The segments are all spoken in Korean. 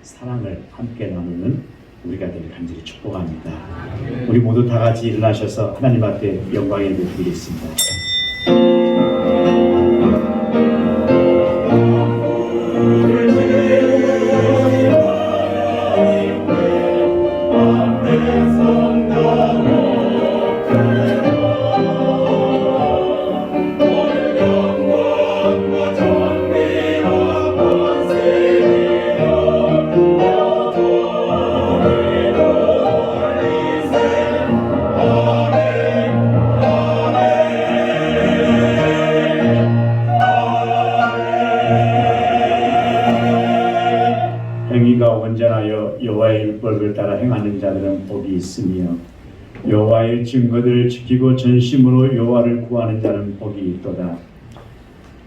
사랑을 함께 나누는 우리가 되길 간절히 축복합니다. 우리 모두 다 같이 일어나셔서 하나님 앞에 영광의 예배 드리겠습니다. 행위가 온전하여 여호와의 율법을 따라 행하는 자들은 복이 있으며 여호와의 증거들을 지키고 전심으로 여호와를 구하는 자는 복이 있도다.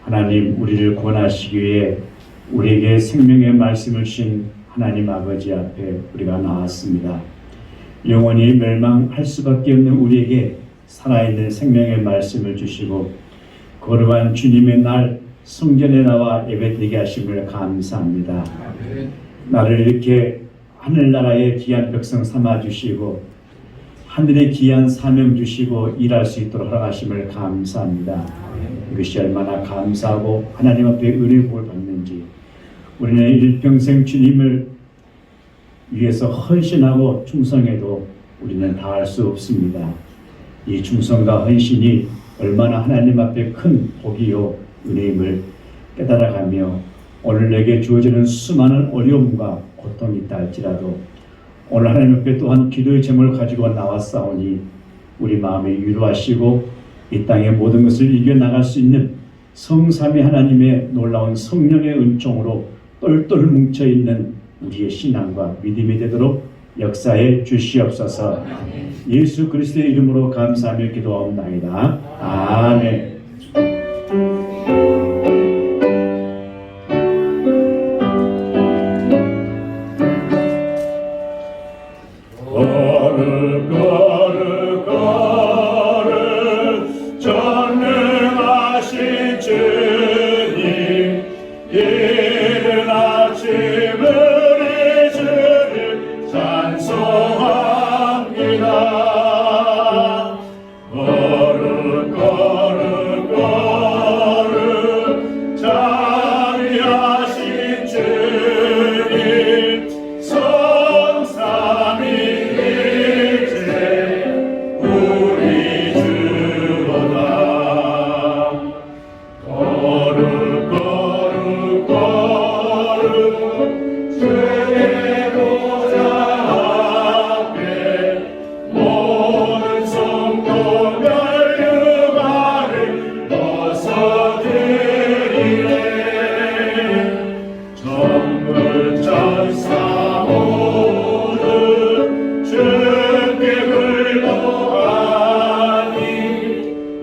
하나님, 우리를 구원하시기 위해 우리에게 생명의 말씀을 주신 하나님 아버지 앞에 우리가 나왔습니다. 영원히 멸망할 수밖에 없는 우리에게 살아있는 생명의 말씀을 주시고 거룩한 주님의 날 성전에 나와 예배드리게 하심을 감사합니다. 나를 이렇게 하늘나라의 귀한 백성 삼아주시고 하늘의 귀한 사명 주시고 일할 수 있도록 허락하심을 감사합니다. 이것이 얼마나 감사하고 하나님 앞에 은혜 복을 받는지 우리는 일평생 주님을 위해서 헌신하고 충성해도 우리는 다 할 수 없습니다. 이 충성과 헌신이 얼마나 하나님 앞에 큰 복이요 은혜임을 깨달아가며 오늘 내게 주어지는 수많은 어려움과 고통이 있다 할지라도 오늘 하나님 앞에 또한 기도의 제목을 가지고 나왔사오니 우리 마음에 위로하시고 이 땅의 모든 것을 이겨나갈 수 있는 성삼위 하나님의 놀라운 성령의 은총으로 똘똘 뭉쳐있는 우리의 신앙과 믿음이 되도록 역사해 주시옵소서. 예수 그리스도의 이름으로 감사하며 기도하옵나이다. 아멘. 전능하신 주님, 이른 아침 우리 주를 찬송합니다. 거룩 거룩 거룩 자비하신 주님, 성삼위일체 우리 주로다. 거룩 거룩 거룩 주의 보좌 앞에 모든 성도 멸류관을 벗어드리네. 전부 천사 모두 주께 굴복하니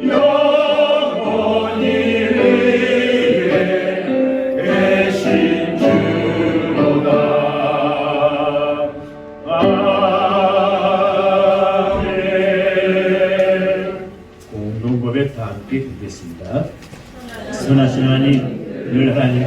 영원히 위에 계신 주로다. 아멘. 공동고백 다 함께 드리겠습니다. 선하신 하나님, 늘 하나님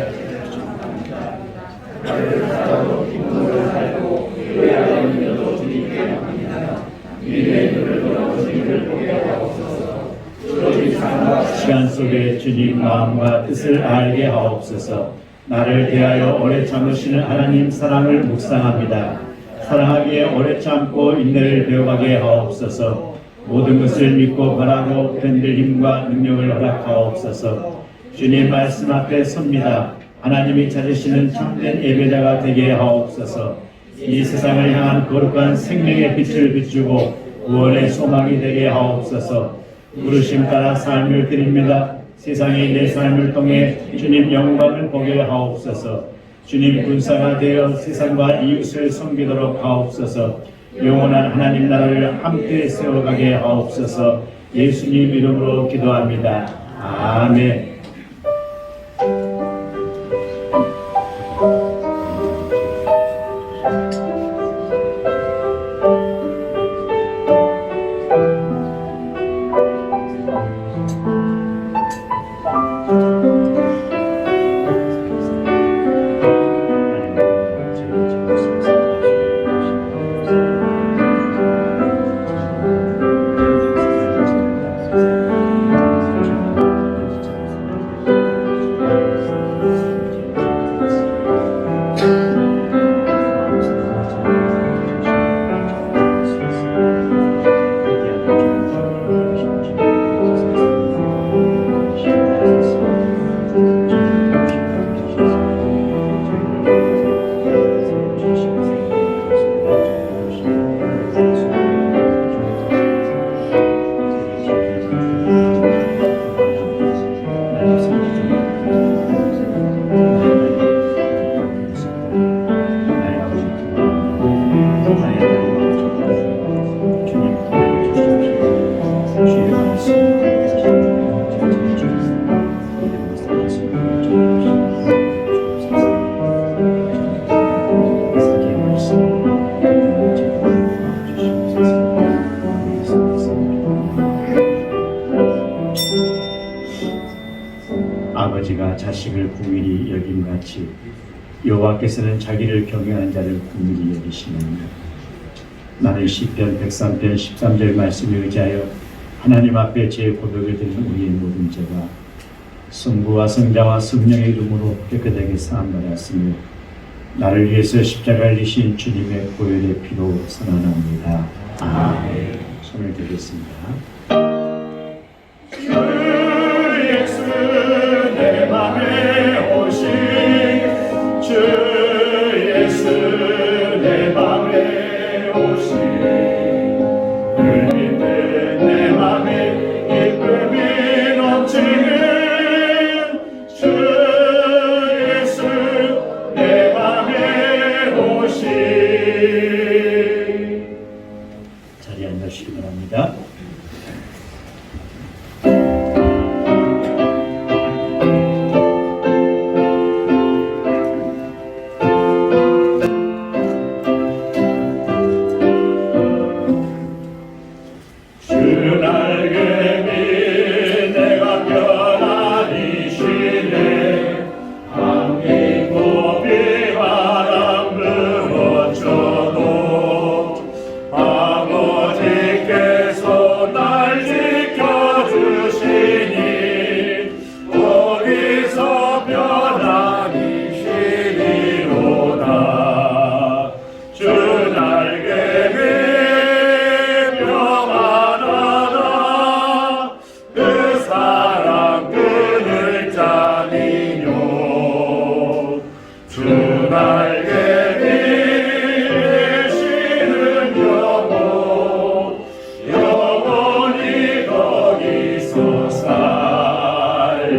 시간 속에 주님 마음과 뜻을 알게 하옵소서. 나를 대하여 오래 참으시는 하나님 사랑을 묵상합니다. 사랑하기에 오래 참고 인내를 배워가게 하옵소서. 모든 것을 믿고 바라고 편들 힘과 능력을 허락하옵소서. 주님 말씀 앞에 섭니다. 하나님이 찾으시는 참된 예배자가 되게 하옵소서. 이 세상을 향한 거룩한 생명의 빛을 비추고 구원의 소망이 되게 하옵소서. 부르심 따라 삶을 드립니다. 세상의 내 삶을 통해 주님 영광을 보게 하옵소서. 주님 군사가 되어 세상과 이웃을 섬기도록 하옵소서. 영원한 하나님 나라를 함께 세워가게 하옵소서. 예수님 이름으로 기도합니다. 아멘. 자식을 궁일이 여김같이 여호와께서는 자기를 경외하는 자를 궁일이 여기시느니라. 나는 시편 103편 13절 말씀에 의지하여 하나님 앞에 제 고백을 드리는 우리의 모든 죄가 성부와 성자와 성령의 이름으로 깨끗하게 사함받았으며 나를 위해서 십자가를 지신 주님의 보혈의 피로 선언합니다. 아멘. 손을 들겠습니다. 주 예수 내 맘에 오신 주 예수 내 맘에 오신 늘 믿는 내 맘에 기쁨이 넘치는 주 예수 내 맘에 오신 자리에 앉으시기 바랍니다. 주 날개미 내가 편안히 쉬네 함께 고비 바람 불어쳐도 아버지께서 날 지켜주시니 거기서 편안히 쉬리로다 주 날개미 평안하다 그 사랑 끈을 짜니요 주 날개미 쉬는 영혼 영원히 거기서 살리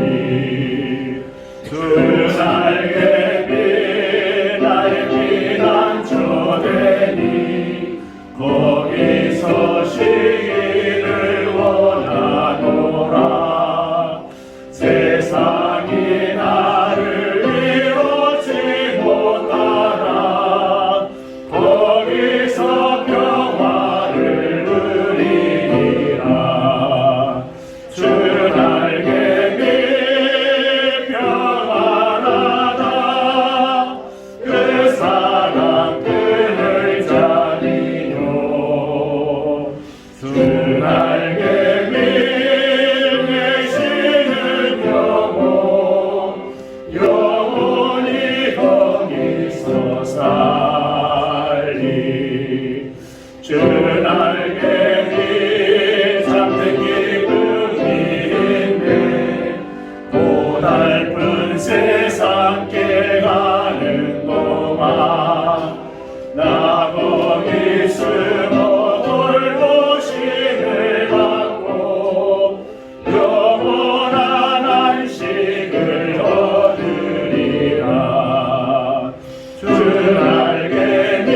주 날개미 나의 피난처 되니 거기서 쉬기를 원하노라 세상이 나를 이루지 못하나 거기서 평화를 누리리라 주 날개미 평안하다 그 사랑 끈을 짜니요 주 날개미 내쉬는 영혼 영원히 거기서 살리 주 날개미 잠든 기쁨이 있네 고달픈 세상 깨가는 동안 나 거기 숨어 돌보심을 받고 영원한 안식을 얻으리라 주 날개미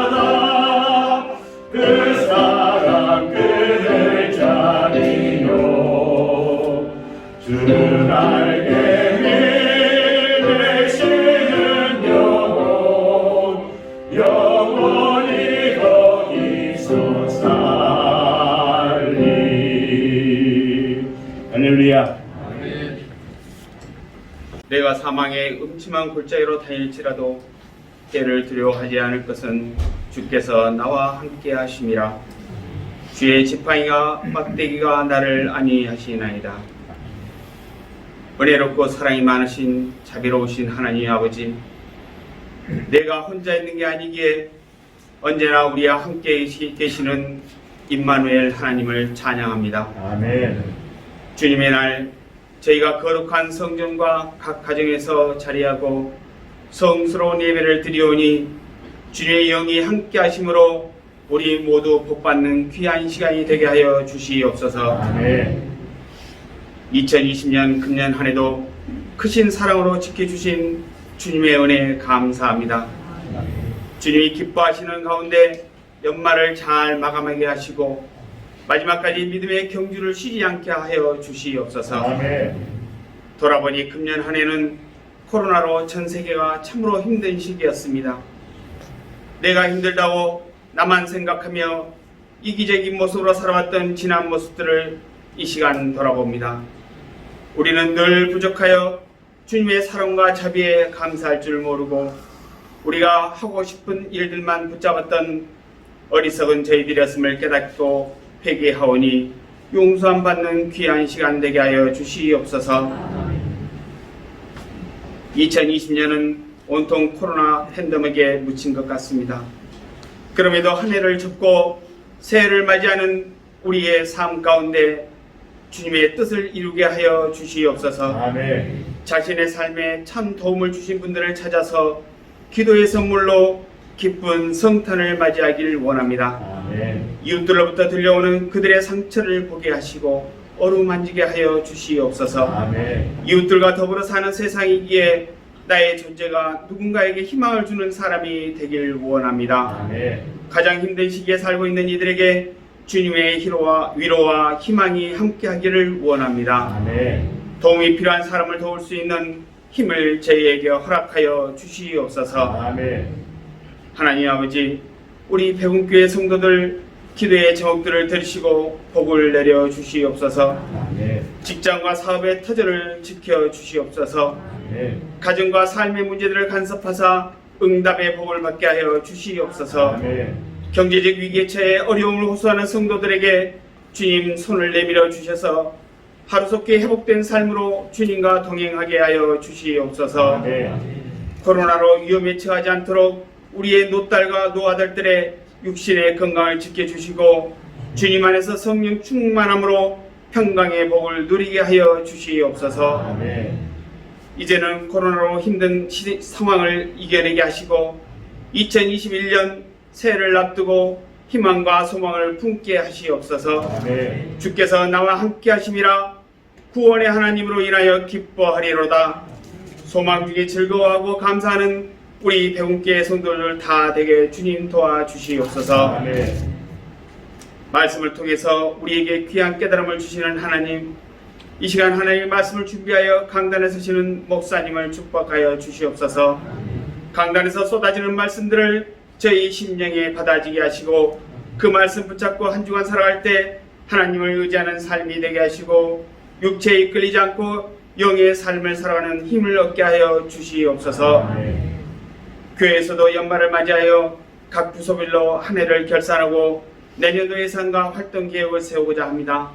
평안하다 그 사랑 끈을 짜니요 주 날개미 내쉬는 영혼 영원히 거기서 살리 할렐루야. 내가 사망의 음침한 골짜기로 다닐지라도 때를 두려워하지 않을 것은 주께서 나와 함께 하심이라. 주의 지팡이가 막대기가 나를 안위하시나이다. 은혜롭고 사랑이 많으신 자비로우신 하나님 아버지, 내가 혼자 있는 게 아니기에 언제나 우리와 함께 계시는 임마누엘 하나님을 찬양합니다. 아멘. 주님의 날 저희가 거룩한 성전과 각 가정에서 자리하고 성스러운 예배를 드리오니 주님의 영이 함께 하심으로 우리 모두 복받는 귀한 시간이 되게 하여 주시옵소서. 아멘. 2020년 금년 한 해도 크신 사랑으로 지켜주신 주님의 은혜에 감사합니다. 주님이 기뻐하시는 가운데 연말을 잘 마감하게 하시고 마지막까지 믿음의 경주를 쉬지 않게 하여 주시옵소서. 아멘. 돌아보니 금년 한 해는 코로나로 전 세계가 참으로 힘든 시기였습니다. 내가 힘들다고 나만 생각하며 이기적인 모습으로 살아왔던 지난 모습들을 이 시간 돌아봅니다. 우리는 늘 부족하여 주님의 사랑과 자비에 감사할 줄 모르고 우리가 하고 싶은 일들만 붙잡았던 어리석은 저희들이었음을 깨닫고 회개하오니 용서함 받는 귀한 시간 되게 하여 주시옵소서. 2020년은 온통 코로나 팬데믹에 묻힌 것 같습니다. 그럼에도 한 해를 접고 새해를 맞이하는 우리의 삶 가운데 주님의 뜻을 이루게 하여 주시옵소서. 아멘. 자신의 삶에 참 도움을 주신 분들을 찾아서 기도의 선물로 기쁜 성탄을 맞이하길 원합니다. 아멘. 이웃들로부터 들려오는 그들의 상처를 보게 하시고 어루만지게 하여 주시옵소서. 아멘. 이웃들과 더불어 사는 세상이기에 나의 존재가 누군가에게 희망을 주는 사람이 되길 원합니다. 아멘. 가장 힘든 시기에 살고 있는 이들에게 주님의 위로와 희망이 함께하기를 원합니다. 아멘. 도움이 필요한 사람을 도울 수 있는 힘을 저희에게 허락하여 주시옵소서. 아멘. 하나님 아버지, 우리 백운교회 성도들 기도의 제목들을 들으시고 복을 내려 주시옵소서. 아멘. 직장과 사업의 터전을 지켜 주시옵소서. 아멘. 가정과 삶의 문제들을 간섭하사 응답의 복을 받게 하여 주시옵소서. 아멘. 경제적 위기에 처해 어려움을 호소하는 성도들에게 주님 손을 내밀어 주셔서 하루속히 회복된 삶으로 주님과 동행하게 하여 주시옵소서. 아멘. 코로나로 위험에 처하지 않도록 우리의 노딸과 노아들들의 육신의 건강을 지켜주시고 주님 안에서 성령 충만함으로 평강의 복을 누리게 하여 주시옵소서. 아멘. 이제는 코로나로 힘든 상황을 이겨내게 하시고 2021년 새해를 앞두고 희망과 소망을 품게 하시옵소서. 아멘. 주께서 나와 함께 하심이라 구원의 하나님으로 인하여 기뻐하리로다. 소망 중에 즐거워하고 감사하는 우리 백운교회 성도들 다 되게 주님 도와주시옵소서. 아멘. 말씀을 통해서 우리에게 귀한 깨달음을 주시는 하나님, 이 시간 하나님의 말씀을 준비하여 강단에 서시는 목사님을 축복하여 주시옵소서. 강단에서 쏟아지는 말씀들을 저희 심령에 받아지게 하시고 그 말씀 붙잡고 한 주간 살아갈 때 하나님을 의지하는 삶이 되게 하시고 육체에 이끌리지 않고 영의 삶을 살아가는 힘을 얻게 하여 주시옵소서. 아멘. 교회에서도 연말을 맞이하여 각 부서별로 한 해를 결산하고 내년도 예산과 활동 계획을 세우고자 합니다.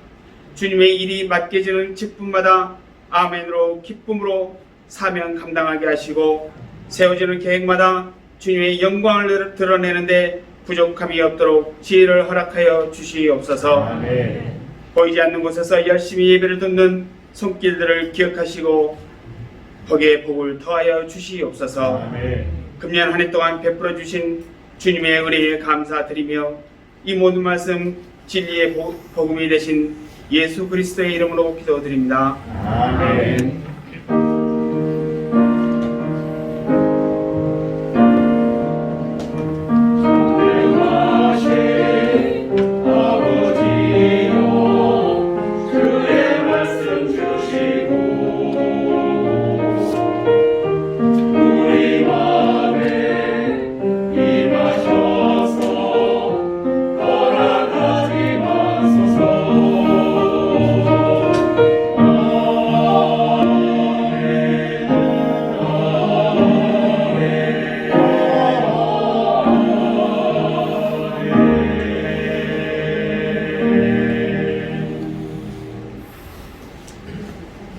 주님의 일이 맡겨지는 직분마다 아멘으로 기쁨으로 사명 감당하게 하시고 세워지는 계획마다 주님의 영광을 드러내는데 부족함이 없도록 지혜를 허락하여 주시옵소서. 아멘. 보이지 않는 곳에서 열심히 예배를 듣는 손길들을 기억하시고 거기에 복을 더하여 주시옵소서. 아멘. 금년 한 해 동안 베풀어 주신 주님의 은혜에 감사드리며 이 모든 말씀 진리의 복음이 되신 예수 그리스도의 이름으로 기도드립니다. 아멘.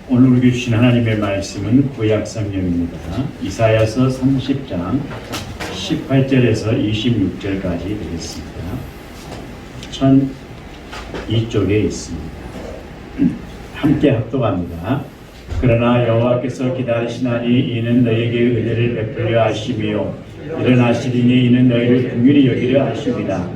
오늘 우리에게 주신 하나님의 말씀은 구약 성경입니다. 이사야서 30장 18절에서 26절까지 되겠습니다. 1002쪽에 있습니다. 함께 합독합니다. 그러나 여호와께서 기다리시나니 이는 너에게 은혜를 베풀려 하심이요 일어나시리니 이는 너희를 긍휼히 여기려 하심이다.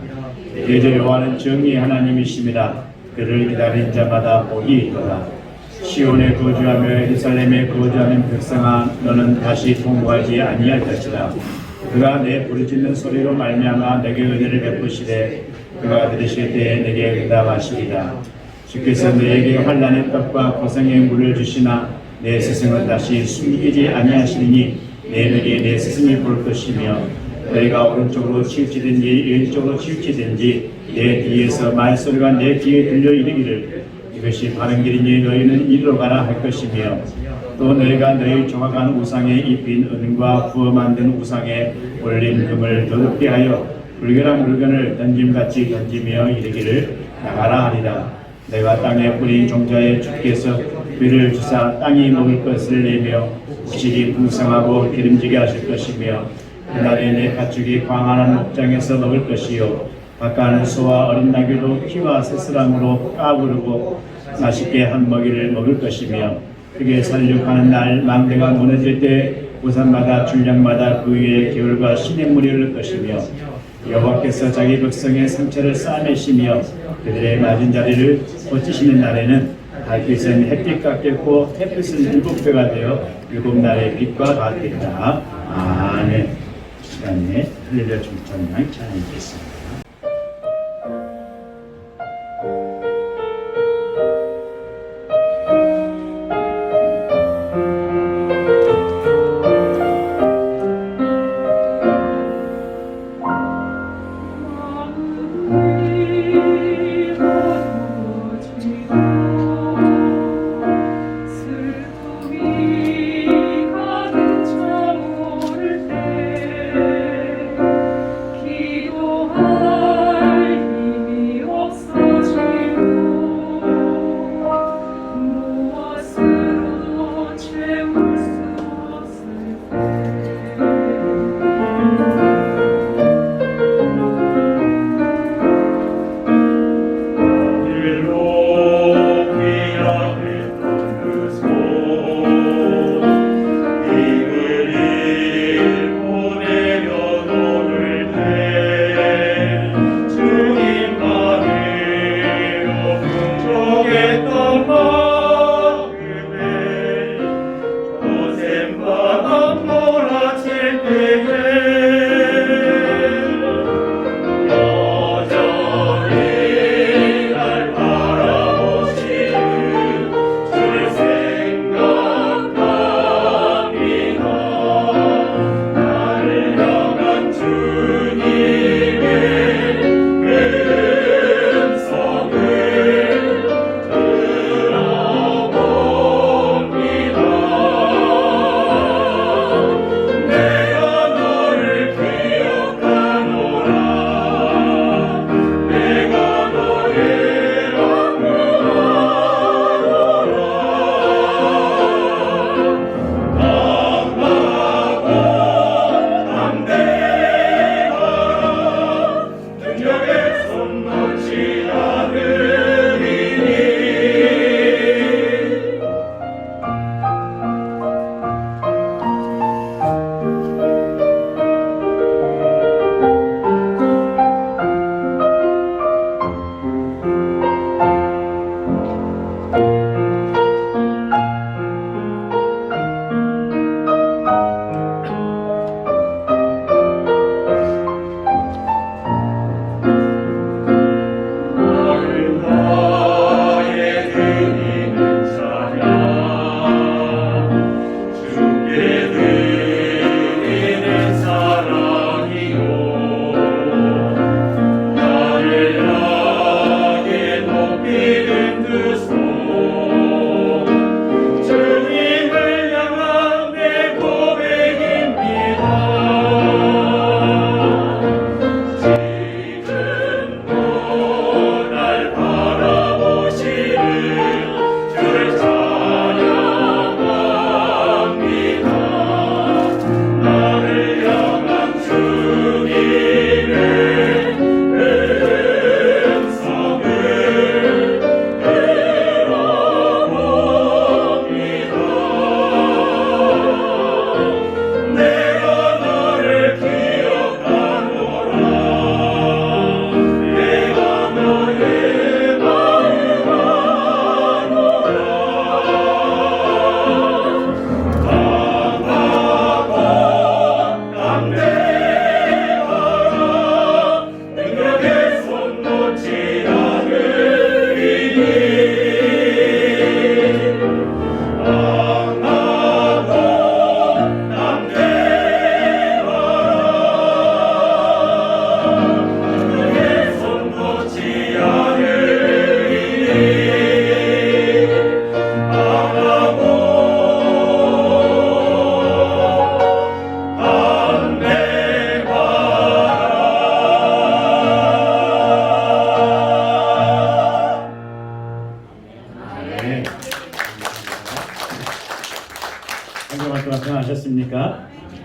대저 여호와는 정의의 하나님이심이라. 그를 기다린 자마다 복이 있도다. 시온에 거주하며 예루살렘에 거주하는 백성아, 너는 다시 통곡하지 아니할 것이다. 그가 내 부르짖는 소리로 말미암아 내게 은혜를 베푸시되 그가 들으실 때에 내게 응답하시리라. 주께서 너에게 환난의 떡과 고생의 물을 주시나 내 스승은 다시 숨기지 아니하시리니 내 눈이 내 스승이 볼 것이며 너희가 오른쪽으로 치우치든지 왼쪽으로 치우치든지 내 뒤에서 말소리가 내 귀에 들려 이르기를 이것이 바른 길이니 너희는 이리로 가라 할 것이며 또 너희가 너희 조각한 우상에 입힌 은과 부어 만든 우상에 올린 금을 더럽게 하여 불결한 물건을 던짐같이 던지며 이르기를 나가라 하리라. 내가 땅에 뿌린 종자에 주께서 비를 주사 땅이 먹을 것을 내며 부실이 풍성하고 기름지게 하실 것이며 그날에 내 가축이 광활한 목장에서 먹을 것이요 바깥는 소와 어린 나귀도 키와 새스랑으로 까부르고 맛있게 한 먹이를 먹을 것이며 그게 살육하는 날 망대가 무너질 때 우산마다 줄량마다 그 위에 겨울과 시냇물이 흐를 것이며 여호와께서 자기 백성의 상처를 싸매시며 그들의 맞은 자리를 고치시는 날에는 달빛은 햇빛 같겠고 햇빛은 일곱 배가 되어 일곱 날의 빛과 같겠다. 아멘. 시간에 할렐루야 중창양 찬양하겠습니다. 기도하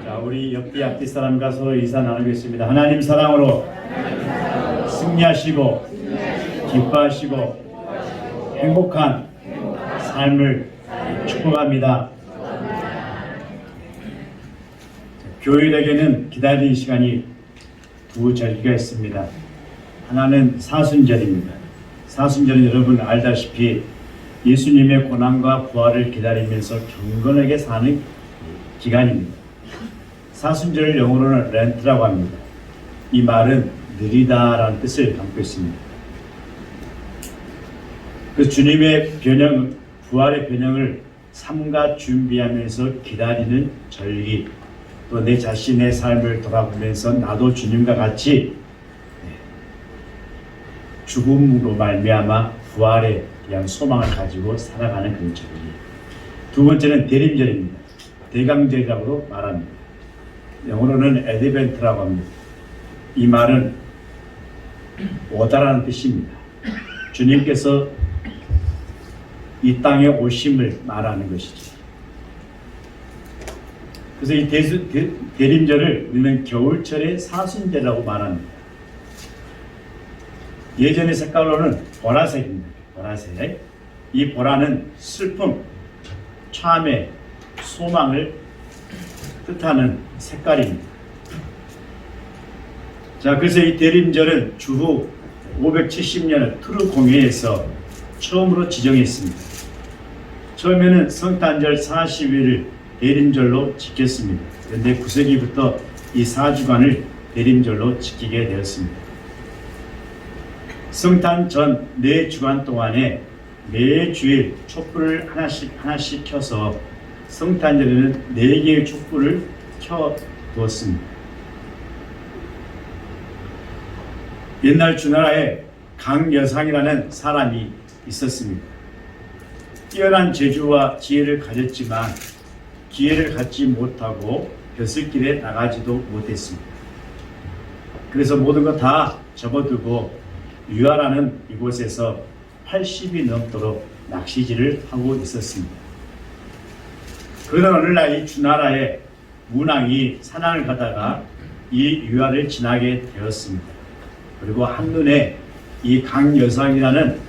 자, 우리 옆에 앞뒤 사람과 서로 인사 나누겠습니다. 하나님 사랑으로 승리하시고 기뻐하시고 행복한 삶을 축복합니다. 교회에게는 기다리는 시간이 두 절기가 있습니다. 하나는 사순절입니다. 사순절은 여러분 알다시피 예수님의 고난과 부활을 기다리면서 경건하게 사는 기간입니다. 사순절을 영어로는 렌트라고 합니다. 이 말은 느리다라는 뜻을 담고 있습니다. 그 주님의 변형, 부활의 변형을 삼가 준비하면서 기다리는 절기, 또 내 자신의 삶을 돌아보면서 나도 주님과 같이 죽음으로 말미암아 부활에 대한 소망을 가지고 살아가는 그런 절기. 두 번째는 대림절입니다. 대강절이라고 말합니다. 영어로는 에드벤트라고 합니다. 이 말은 오다라는 뜻입니다. 주님께서 이 땅에 오심을 말하는 것이죠. 그래서 이 대림절을 우리는 겨울철의 사순절이라고 말합니다. 예전의 색깔로는 보라색입니다. 보라색. 이 보라는 슬픔, 참회, 소망을 뜻하는 색깔입니다. 자, 그래서 이 대림절은 주후 570년의 투르 공회에서 처음으로 지정했습니다. 처음에는 성탄절 40일을 대림절로 지켰습니다. 그런데 9세기부터 이 4주간을 대림절로 지키게 되었습니다. 성탄 전 4주간 동안에 매주일 촛불을 하나씩 켜서 성탄절에는 4개의 촛불을 켜두었습니다. 옛날 주나라에 강여상이라는 사람이 있었습니다. 뛰어난 재주와 지혜를 가졌지만 기회를 갖지 못하고 벼슬길에 나가지도 못했습니다. 그래서 모든 거 다 접어두고 유아라는 이곳에서 80이 넘도록 낚시질을 하고 있었습니다. 그러던 어느 날 이 주나라의 문왕이 사냥을 가다가 이 유아를 지나게 되었습니다. 그리고 한눈에 이 강여상이라는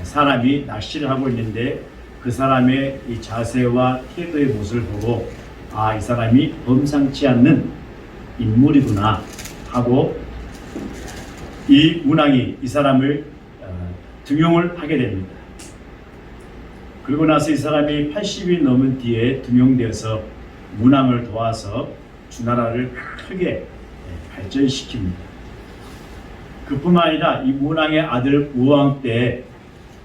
사람이 낚시를 하고 있는데 그 사람의 이 자세와 태도의 모습을 보고 아, 이 사람이 범상치 않는 인물이구나 하고 이 문왕이 이 사람을 등용을 하게 됩니다. 그리고 나서 이 사람이 80이 넘은 뒤에 등용되어서 문왕을 도와서 주나라를 크게 발전시킵니다. 그뿐만 아니라 이 문왕의 아들 우왕 때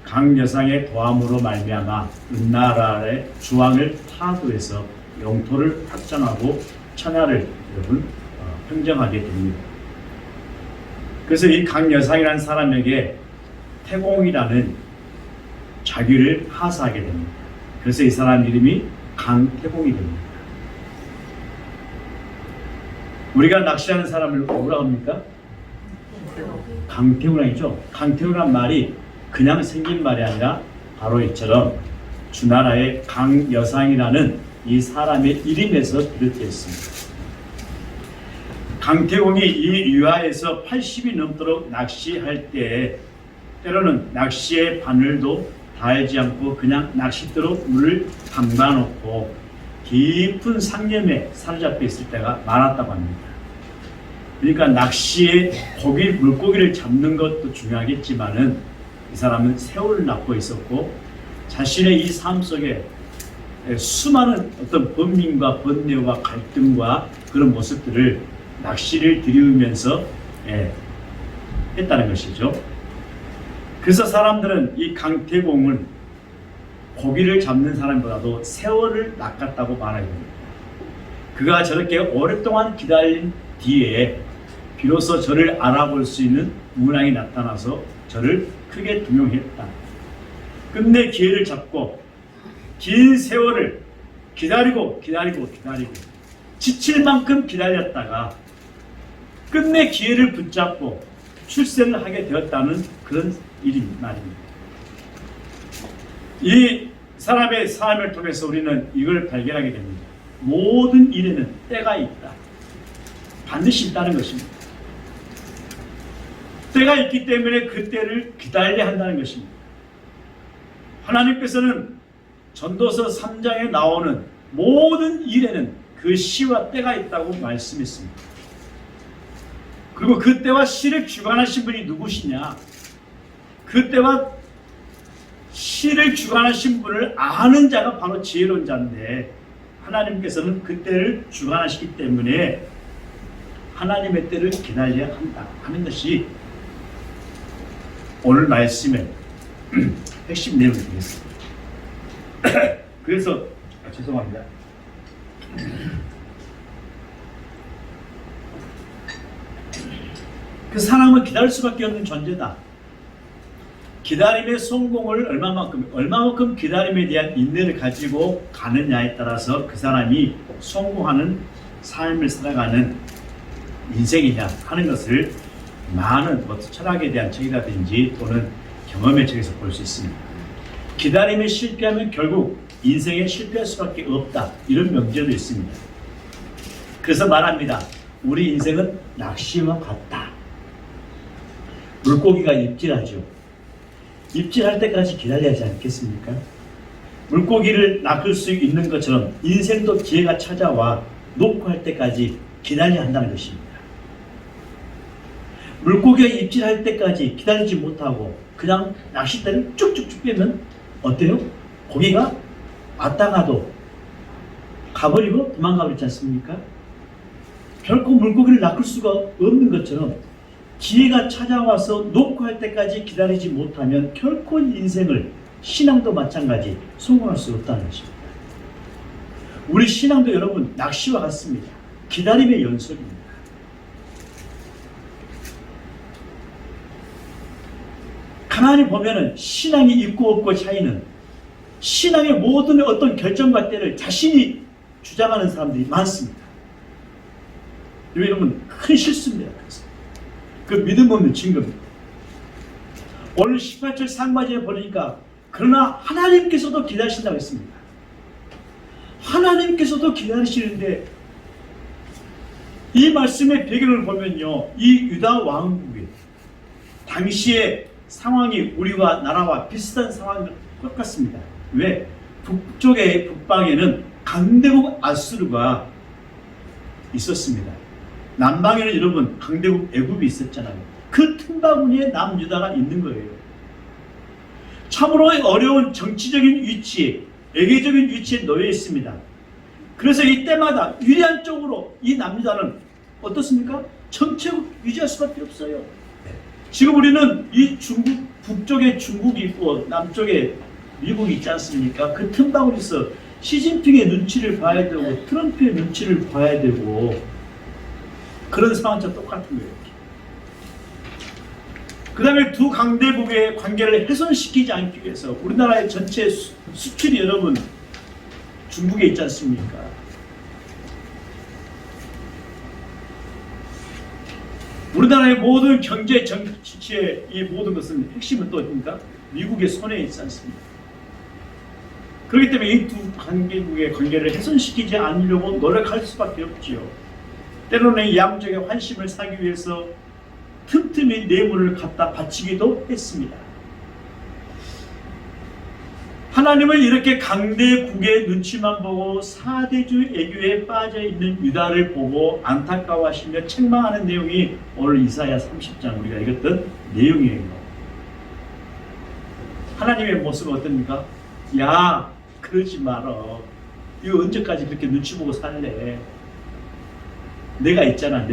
강여상의 도함으로 말미암아 은나라의 주왕을 타도해서 영토를 확장하고 천하를 여러분 평정하게 됩니다. 그래서 이 강여상이라는 사람에게 태공이라는 자기를 하사하게 됩니다. 그래서 이 사람 이름이 강태공이 됩니다. 우리가 낚시하는 사람을 뭐라고 합니까? 강태공이죠. 강태공이란 말이 그냥 생긴 말이 아니라 바로 이처럼 주나라의 강여상이라는 이 사람의 이름에서 비롯되어 있습니다. 강태공이 이 유하에서 80이 넘도록 낚시할 때 때로는 낚시의 바늘도 닿지 않고 그냥 낚싯대로 물을 담가놓고 깊은 상념에 사로잡혀 있을 때가 많았다고 합니다. 그러니까 낚시에 물고기를 잡는 것도 중요하겠지만은 이 사람은 새우를 낳고 있었고 자신의 이 삶 속에 수많은 어떤 번민과 번뇌와 갈등과 그런 모습들을 낚시를 들이우면서 했다는 것이죠. 그래서 사람들은 이 강태공은 고기를 잡는 사람보다도 새우를 낚았다고 말하게 됩니다. 그가 저렇게 오랫동안 기다린 뒤에 비로소 저를 알아볼 수 있는 문왕이 나타나서 저를 크게 등용했다. 끝내 기회를 잡고 긴 세월을 기다리고 지칠 만큼 기다렸다가 끝내 기회를 붙잡고 출세를 하게 되었다는 그런 일이 말입니다. 이 사람의 삶을 통해서 우리는 이걸 발견하게 됩니다. 모든 일에는 때가 있다. 반드시 있다는 것입니다. 때가 있기 때문에 그 때를 기다려야 한다는 것입니다. 하나님께서는 전도서 3장에 나오는 모든 일에는 그 시와 때가 있다고 말씀했습니다. 그리고 그 때와 시를 주관하신 분이 누구시냐? 그 때와 시를 주관하신 분을 아는 자가 바로 지혜로운 자인데, 하나님께서는 그 때를 주관하시기 때문에 하나님의 때를 기다려야 한다 하는 것이 오늘 말씀의 핵심 내용이 되겠습니다. 그래서 죄송합니다. 그 사람은 기다릴 수밖에 없는 존재다. 기다림의 성공을 얼마만큼 기다림에 대한 인내를 가지고 가느냐에 따라서 그 사람이 성공하는 삶을 살아가는 인생이냐 하는 것을 많은 철학에 대한 책이라든지 또는 경험의 책에서 볼 수 있습니다. 기다림에 실패하면 결국 인생에 실패할 수밖에 없다, 이런 명제도 있습니다. 그래서 말합니다. 우리 인생은 낚시와 같다. 물고기가 입질하죠. 입질할 때까지 기다려야 하지 않겠습니까? 물고기를 낚을 수 있는 것처럼 인생도 기회가 찾아와 놓고 할 때까지 기다려야 한다는 것입니다. 물고기가 입질할 때까지 기다리지 못하고 그냥 낚싯대를 쭉쭉쭉 빼면 어때요? 고기가 왔다가도 가버리고 도망가버리지 않습니까? 결코 물고기를 낚을 수가 없는 것처럼 기회가 찾아와서 놓고 할 때까지 기다리지 못하면 결코 인생을, 신앙도 마찬가지, 성공할 수 없다는 것입니다. 우리 신앙도 여러분 낚시와 같습니다. 기다림의 연속입니다. 가만히 보면은 신앙이 있고 없고 차이는, 신앙의 모든 어떤 결정과 때를 자신이 주장하는 사람들이 많습니다. 여러분 큰 실수입니다. 그 믿음 없는 증거입니다. 오늘 18절 상반절에 보니까 그러나 하나님께서도 기다리신다고 했습니다. 하나님께서도 기다리시는데, 이 말씀의 배경을 보면요, 이 유다 왕국의 당시의 상황이 우리와 나라와 비슷한 상황과 똑같습니다. 왜? 북방에는 강대국 아수르가 있었습니다. 남방에는 여러분 강대국 애굽이 있었잖아요. 그 틈바구니에 남유다가 있는 거예요. 참으로 어려운 정치적인 위치에, 외교적인 위치에 놓여 있습니다. 그래서 이때마다 유리한 쪽으로 이 남유다는 어떻습니까? 정체국 유지할 수밖에 없어요. 지금 우리는 이 중국, 북쪽에 중국이 있고 남쪽에 미국이 있지 않습니까? 그 틈바구니에서 시진핑의 눈치를 봐야 되고 트럼프의 눈치를 봐야 되고, 그런 상황과 똑같은 거예요. 그 다음에 두 강대국의 관계를 훼손시키지 않기 위해서 우리나라의 전체 수출이 여러분 중국에 있지 않습니까? 우리나라의 모든 경제 정치의 이 모든 것은 핵심은 또 어딥니까? 미국의 손에 있지 않습니까? 그렇기 때문에 이 두 강대국의 관계를 훼손시키지 않으려고 노력할 수밖에 없지요. 때로는 양쪽의 환심을 사기 위해서 틈틈이 뇌물을 갖다 바치기도 했습니다. 하나님은 이렇게 강대국의 눈치만 보고 사대주 애교에 빠져있는 유다를 보고 안타까워하시며 책망하는 내용이 오늘 이사야 30장 우리가 읽었던 내용이에요. 하나님의 모습은 어떻습니까? 야, 그러지 마라. 이거 언제까지 그렇게 눈치 보고 살래? 내가 있잖아.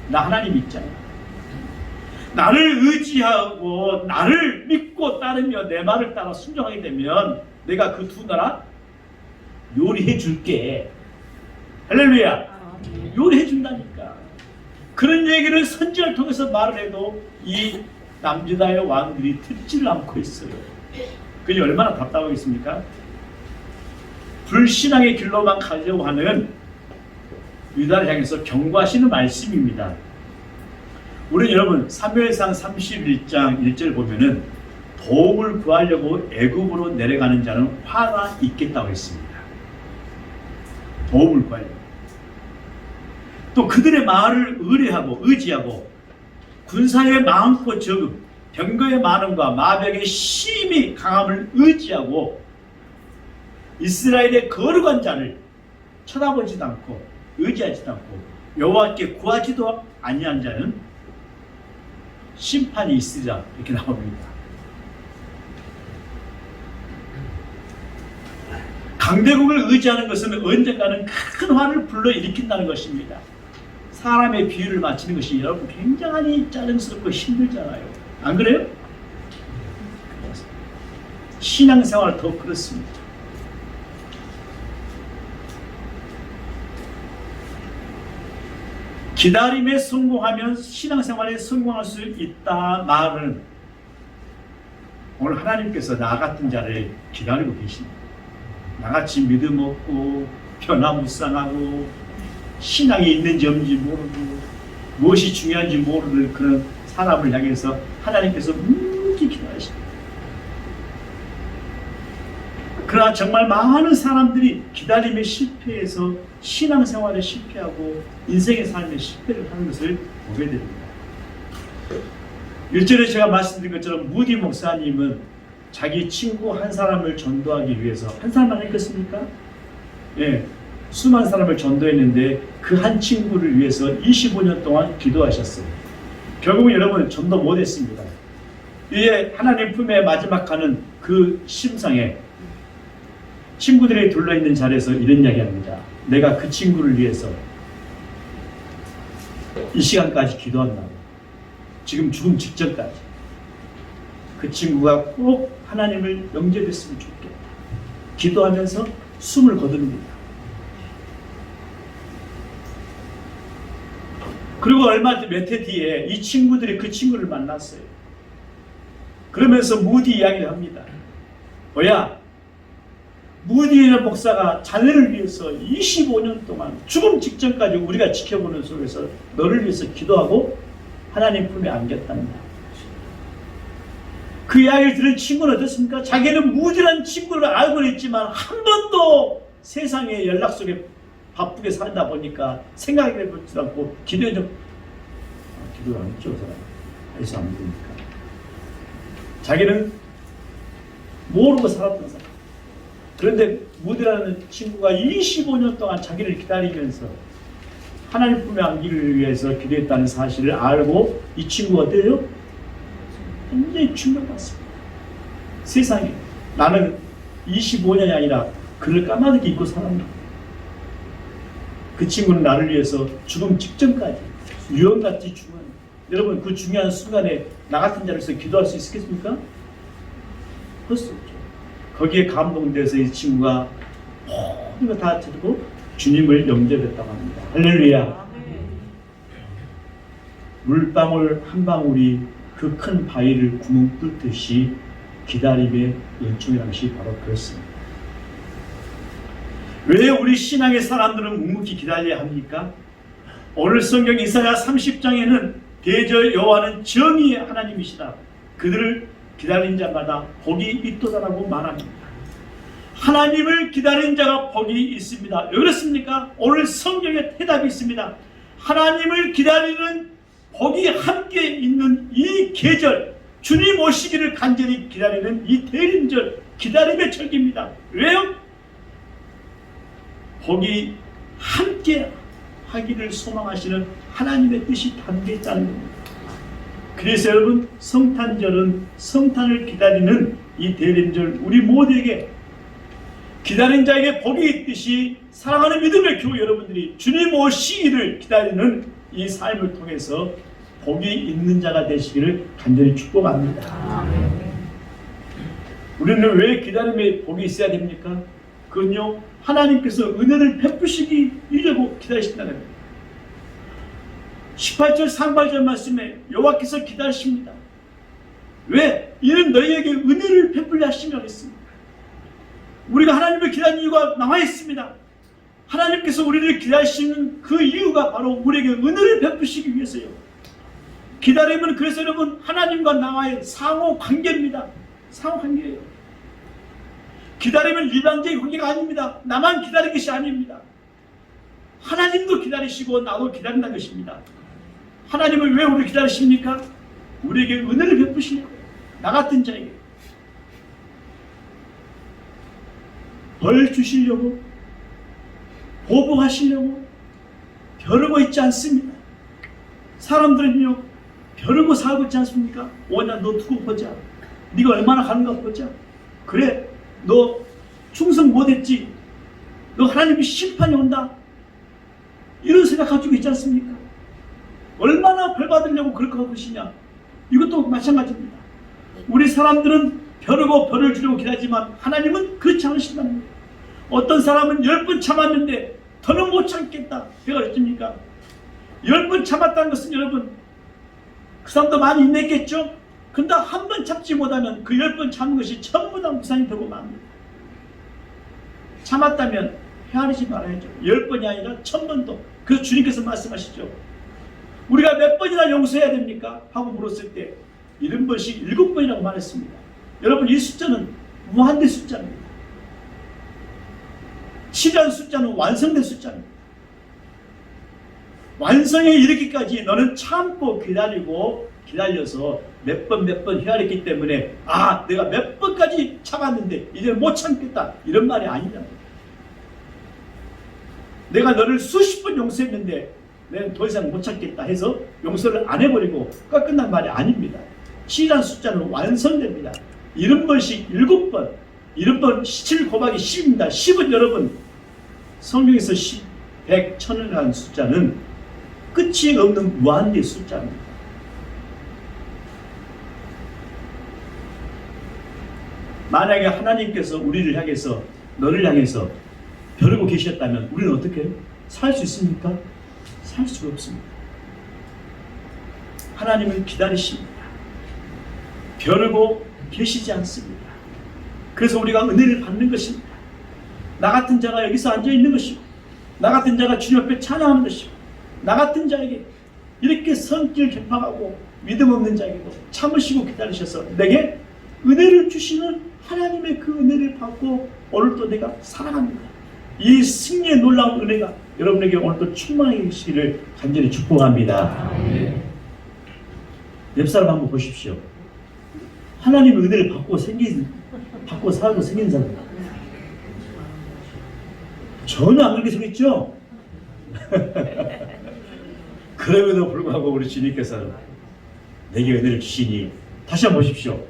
나 하나님 있잖아. 나를 의지하고 나를 믿고 따르며 내 말을 따라 순종하게 되면 내가 그 두 나라 요리해 줄게. 할렐루야. 요리해 준다니까. 그런 얘기를 선지자를 통해서 말을 해도 이 남유다의 왕들이 듣지를 않고 있어요. 그게 얼마나 답답하겠습니까? 불신앙의 길로만 가려고 하는 유다를 향해서 경고하시는 말씀입니다. 우리 여러분 사무엘상 31장 1절 보면은 도움을 구하려고 애굽으로 내려가는 자는 화가 있겠다고 했습니다. 도움을 구해야 됩니다. 또 그들의 말을 의뢰하고 의지하고 군사의 많고 적음, 병거의 많음과 마병의 심히 강함을 의지하고 이스라엘의 거룩한 자를 쳐다보지도 않고 의지하지도 않고 여호와께 구하지도 아니한 자는 심판이 있으리라 이렇게 나옵니다. 강대국을 의지하는 것은 언젠가는 큰 화를 불러일으킨다는 것입니다. 사람의 비유를 맞추는 것이 여러분 굉장히 짜증스럽고 힘들잖아요. 안 그래요? 신앙생활 더 그렇습니다. 기다림에 성공하면 신앙생활에 성공할 수 있다 말은 오늘 하나님께서 나 같은 자를 기다리고 계십니다. 나같이 믿음 없고 변화무쌍하고 신앙이 있는지 없는지 모르고 무엇이 중요한지 모르는 그런 사람을 향해서 하나님께서 묵묵히 기다리십니다. 그러나 정말 많은 사람들이 기다림에 실패해서 신앙생활에 실패하고 인생의 삶에 실패를 하는 것을 보게 됩니다. 1절에 제가 말씀드린 것처럼 무디 목사님은 자기 친구 한 사람을 전도하기 위해서 한 사람만 했겠습니까? 예, 수많은 사람을 전도했는데 그 한 친구를 위해서 25년 동안 기도하셨어요. 결국은 여러분 전도 못했습니다. 이제 하나님 품에 마지막 가는 그 심상에 친구들이 둘러있는 자리에서 이런 이야기합니다. 내가 그 친구를 위해서 이 시간까지 기도한다고. 지금 죽음 직전까지. 그 친구가 꼭 하나님을 영접했으면 좋겠다. 기도하면서 숨을 거둡니다. 그리고 몇 해 뒤에 이 친구들이 그 친구를 만났어요. 그러면서 무디 이야기를 합니다. 뭐야? 무디의 목사가 자네를 위해서 25년 동안 죽음 직전까지 우리가 지켜보는 속에서 너를 위해서 기도하고 하나님 품에 안겼단다. 그 이야기를 들은 친구는 어떻습니까? 자기는 무디란 친구를 알고는 있지만 한 번도 세상의 연락 속에 바쁘게 살다 보니까 생각해보지도 않고 기도를 안 했죠. 그 사람. 해서 안 되니까. 자기는 모르고 살았던 사람. 그런데 무디라는 친구가 25년 동안 자기를 기다리면서 하나님 품에 안기를 위해서 기도했다는 사실을 알고 이 친구가 어때요? 굉장히 충격받습니다. 세상에 나는 25년이 아니라 그를 까마득히 잊고 살았나. 그 친구는 나를 위해서 죽음 직전까지 유언같이 죽은 여러분 그 중요한 순간에 나 같은 자로서 기도할 수 있겠습니까? 할 수 없죠. 거기에 감동돼서 이 친구가 모든 걸 다 듣고 주님을 영접했다고 합니다. 할렐루야. 물방울 한 방울이 그 큰 바위를 구멍 뚫듯이 기다림의 은총이라는 것이 바로 그렇습니다. 왜 우리 신앙의 사람들은 묵묵히 기다려야 합니까? 오늘 성경 이사야 30장에는 대저 여호와는 정의의 하나님이시다. 그들을 기다린 자마다 복이 있도다라고 말합니다. 하나님을 기다린 자가 복이 있습니다. 왜 그렇습니까? 오늘 성경에 대답이 있습니다. 하나님을 기다리는 복이 함께 있는 이 계절, 주님 오시기를 간절히 기다리는 이 대림절, 기다림의 절기입니다. 왜요? 복이 함께 하기를 소망하시는 하나님의 뜻이 담겨 있다는 겁니다. 그래서 여러분 성탄절은 성탄을 기다리는 이 대림절 우리 모두에게 기다린 자에게 복이 있듯이 사랑하는 믿음의 교회 여러분들이 주님 오시기를 기다리는 이 삶을 통해서 복이 있는 자가 되시기를 간절히 축복합니다. 우리는 왜 기다림에 복이 있어야 됩니까? 그건요 하나님께서 은혜를 베푸시기 위하고 기다리신다는 겁니다. 18절 상반절 말씀에 여호와께서 기다리십니다. 왜? 이는 너희에게 은혜를 베풀려 하시며 했습니다. 우리가 하나님을 기다리는 이유가 나와 있습니다. 하나님께서 우리를 기다리시는 그 이유가 바로 우리에게 은혜를 베푸시기 위해서요. 기다림은 그래서 여러분 하나님과 나와의 상호 관계입니다. 상호 관계예요. 기다림은 일반적인 관계가 아닙니다. 나만 기다리는 것이 아닙니다. 하나님도 기다리시고 나도 기다린다는 것입니다. 하나님은 왜 우리를 기다리십니까? 우리에게 은혜를 베푸시려고. 나 같은 자에게 벌 주시려고, 보복하시려고 벼르고 있지 않습니다. 사람들은요 벼르고 살고 있지 않습니까? 오냐 너 두고 보자. 네가 얼마나 가는가 보자. 그래 너 충성 못했지. 너 하나님이 심판이 온다. 이런 생각 가지고 있지 않습니까? 얼마나 벌 받으려고 그렇게 하고 계시냐. 이것도 마찬가지입니다. 우리 사람들은 벼르고 벌을 주려고 기다리지만 하나님은 그렇지 않으신다는 거예요. 어떤 사람은 10번 참았는데 더는 못 참겠다. 그가 어떻습니까? 10번 참았다는 것은 여러분 그 사람도 많이 인내했겠죠? 근데 한 번 참지 못하면 그 10번 참는 것이 전부 다 무산이 되고 맙니다. 참았다면 헤아리지 말아야죠. 10번이 아니라 1000번도. 그래서 주님께서 말씀하시죠. 우리가 몇 번이나 용서해야 됩니까? 하고 물었을 때 70번씩 7번이라고 말했습니다. 여러분 이 숫자는 무한대 숫자입니다. 7이라는 숫자는 완성된 숫자입니다. 완성에 이르기까지 너는 참고 기다려서 몇 번 헤아렸기 때문에 내가 몇 번까지 참았는데 이제 못 참겠다 이런 말이 아니다. 내가 너를 수십 번 용서했는데 내가 더 이상 못 참겠다 해서 용서를 안 해버리고 끝난 말이 아닙니다. 7이라는 숫자는 완성됩니다. 70번씩 7번 70번 7 곱하기 10입니다. 10은 여러분 성경에서 10, 100, 1000이라는 숫자는 끝이 없는 무한대의 숫자입니다. 만약에 하나님께서 우리를 향해서 너를 향해서 벼르고 계셨다면 우리는 어떻게 해요? 살 수 있습니까? 살 수가 없습니다. 하나님은 기다리십니다. 벼르고 계시지 않습니다. 그래서 우리가 은혜를 받는 것입니다. 나 같은 자가 여기서 앉아있는 것이고 나 같은 자가 주님 앞에 찬양하는 것이고 나 같은 자에게 이렇게 성길 개방하고 믿음 없는 자에게도 참으시고 기다리셔서 내게 은혜를 주시는 하나님의 그 은혜를 받고 오늘도 내가 살아갑니다. 이 승리의 놀라운 은혜가 여러분에게 오늘도 충만하시기를 간절히 축복합니다. 옆 사람 한번 보십시오. 하나님의 은혜를 받고 살고 생긴 사람 전혀 안 그렇게 생겼죠? 그럼에도 불구하고 우리 주님께서 내게 은혜를 주시니 다시 한번 보십시오.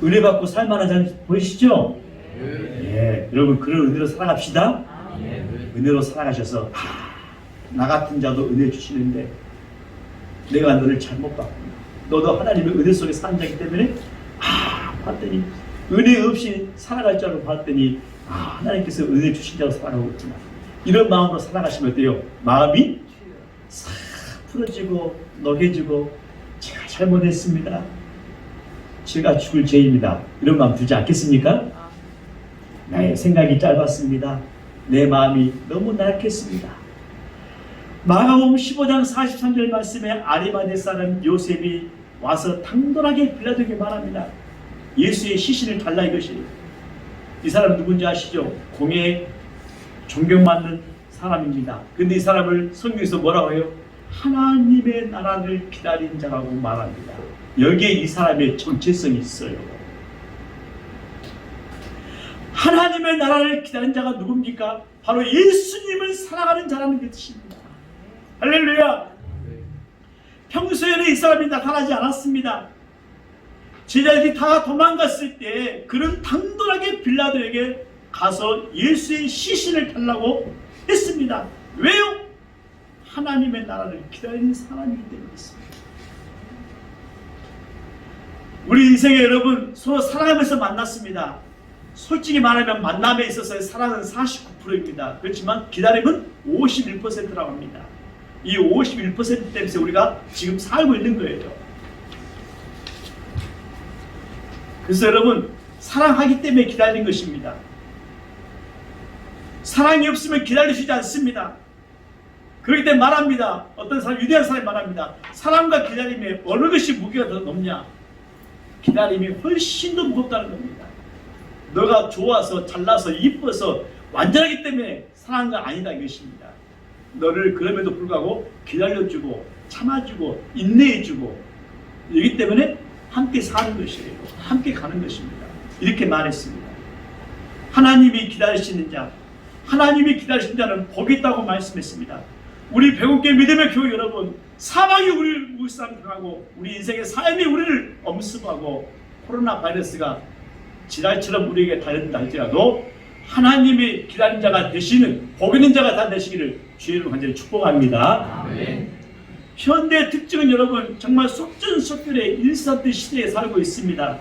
은혜 받고 살만한 사람 보이시죠? 예, 여러분 그런 은혜로 살아갑시다. 은혜로 살아가셔서 나 같은 자도 은혜 주시는데 내가 너를 잘못 봤구나. 너도 하나님의 은혜 속에 사는 자이기 때문에 봤더니 은혜 없이 살아갈 줄 알고 봤더니 하나님께서 은혜 주신 자로 살아가고 있구나. 이런 마음으로 살아가시면 어때요? 마음이 싹 풀어지고 녹여지고 제가 잘못했습니다. 제가 죽을 죄입니다. 이런 마음 두지 않겠습니까? 나의 생각이 짧았습니다. 내 마음이 너무 나약했습니다. 마가복음 15장 43절 말씀에 아리마대 사람 요셉이 와서 당돌하게 빌라도에게 말합니다. 예수의 시신을 달라 이것이. 이 사람 누군지 아시죠? 공에 존경받는 사람입니다. 근데 이 사람을 성경에서 뭐라고 해요? 하나님의 나라를 기다린 자라고 말합니다. 여기에 이 사람의 정체성이 있어요. 하나님의 나라를 기다린 자가 누굽니까? 바로 예수님을 사랑하는 자라는 뜻입니다. 할렐루야! 평소에는 이 사람이 나타나지 않았습니다. 제자들이 다 도망갔을 때 그는 당돌하게 빌라도에게 가서 예수의 시신을 달라고 했습니다. 왜요? 하나님의 나라를 기다리는 사람이기 때문이었습니다. 우리 인생에 여러분 서로 사랑하면서 만났습니다. 솔직히 말하면 만남에 있어서의 사랑은 49%입니다. 그렇지만 기다림은 51%라고 합니다. 이 51% 때문에 우리가 지금 살고 있는 거예요. 그래서 여러분 사랑하기 때문에 기다리는 것입니다. 사랑이 없으면 기다리시지 않습니다. 그렇기 때문에 말합니다. 어떤 사람, 위대한 사람이 말합니다. 사랑과 기다림에 어느 것이 무게가 더 높냐? 기다림이 훨씬 더 무겁다는 겁니다. 너가 좋아서 잘나서 이뻐서 완전하기 때문에 사랑한 건 아니다 이것입니다. 너를 그럼에도 불구하고 기다려주고 참아주고 인내해주고 이기 때문에 함께 사는 것이에요. 함께 가는 것입니다. 이렇게 말했습니다. 하나님이 기다리시는 자, 하나님이 기다리시는 자는 복이 있다고 말씀했습니다. 우리 배움께 믿음의 교회 여러분, 사망이 우리를 물상당하고 우리 인생의 삶이 우리를 엄습하고 코로나 바이러스가 지랄처럼 우리에게 달린다 할지라도 하나님이 기다린 자가 되시는 복 있는 자가 다 되시기를 주의 이름으로 간절히 축복합니다. 아멘. 현대의 특징은 여러분 정말 속전속결의 일사태 시대에 살고 있습니다.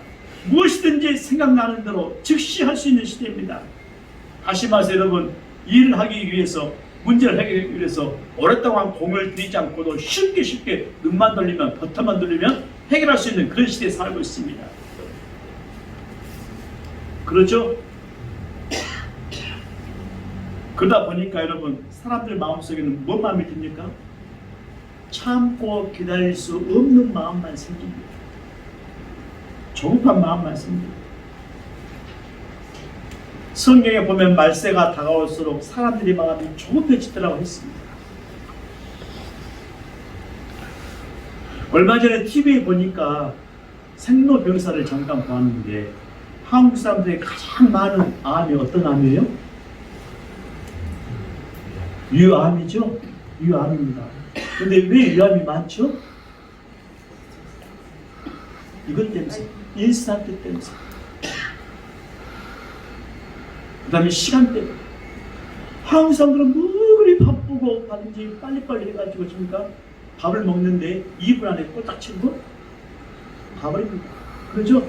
무엇이든지 생각나는 대로 즉시 할 수 있는 시대입니다. 다시 말해서 여러분 일을 하기 위해서 문제를 해결하기 위해서 오랫동안 공을 들이지 않고도 쉽게 눈만 돌리면 버튼만 돌리면 해결할 수 있는 그런 시대에 살고 있습니다. 그렇죠? 그러다 보니까 여러분 사람들 마음속에는 뭔 마음이 듭니까? 참고 기다릴 수 없는 마음만 생깁니다. 조급한 마음만 생깁니다. 성경에 보면 말세가 다가올수록 사람들이 마음이 조급해지더라고 했습니다. 얼마 전에 TV에 보니까 생로병사를 잠깐 보았는데 한국 사람들이 가장 많은 암이 어떤 암이에요? 유암이죠? 유암입니다. 근데 왜 유암이 많죠? 이것 때문에, 인스턴트 때문에. 그 다음에 시간 때문에. 한국 사람들은 뭐 그리 바쁘고 바쁜지 빨리빨리 해가지고 지금까 밥을 먹는데 2분 안에 꼴딱 치고 가버립니다. 그렇죠?